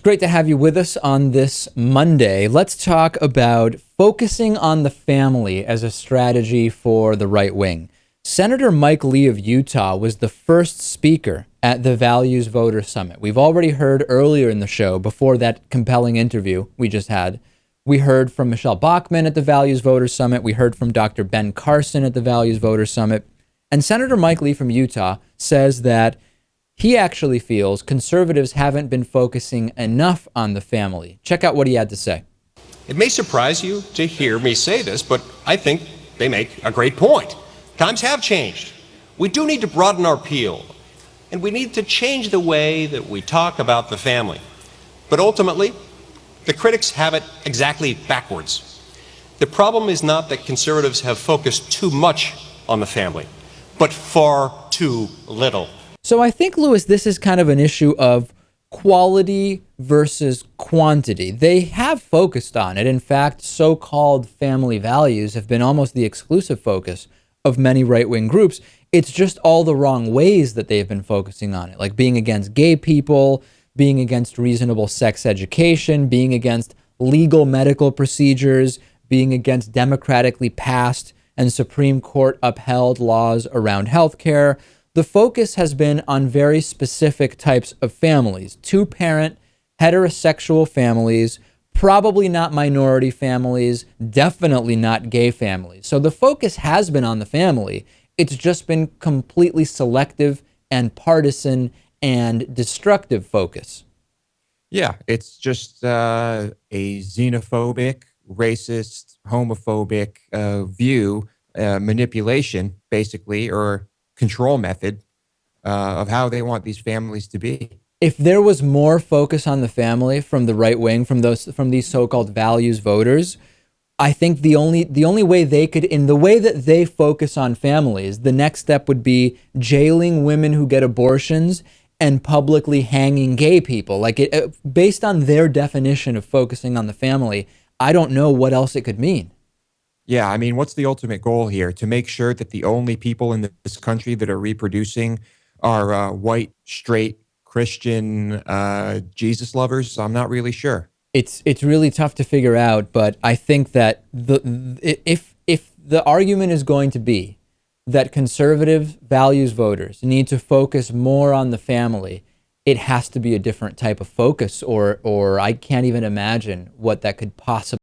Great to have you with us on this Monday. Let's talk about focusing on the family as a strategy for the right wing. Senator Mike Lee of Utah was the first speaker at the Values Voter Summit. We've already heard earlier in the show, before that compelling interview we just had, we heard from Michelle Pakman at the Values Voter Summit. We heard from Dr. Ben Carson at the Values Voter Summit. And Senator Mike Lee from Utah says that he actually feels conservatives haven't been focusing enough on the family. Check out what he had to say. It may surprise you to hear me say this, but I think they make a great point. Times have changed. We do need to broaden our appeal, and we need to change the way that we talk about the family. But ultimately, the critics have it exactly backwards. The problem is not that conservatives have focused too much on the family, but far too little. So I think, Lewis, this is kind of an issue of quality versus quantity. They have focused on it. In fact, so-called family values have been almost the exclusive focus of many right-wing groups. It's just all the wrong ways that they've been focusing on it, like being against gay people, being against reasonable sex education, being against legal medical procedures, being against democratically passed and Supreme Court upheld laws around healthcare. The focus has been on very specific types of families, two-parent, heterosexual families, probably not minority families, definitely not gay families. So the focus has been on the family. It's just been completely selective and partisan and destructive focus. Yeah, it's just a xenophobic, racist, homophobic view, manipulation, basically, or control method of how they want these families to be. If there was more focus on the family from the right wing, from these so-called values voters, I think the only way they could, in the way that they focus on families, the next step would be jailing women who get abortions and publicly hanging gay people. Like, based on their definition of focusing on the family, I don't know what else it could mean. Yeah, I mean, what's the ultimate goal here? To make sure that the only people in this country that are reproducing are white, straight, Christian, Jesus lovers? I'm not really sure. It's really tough to figure out, but I think that if the argument is going to be that conservative values voters need to focus more on the family, it has to be a different type of focus, or I can't even imagine what that could possibly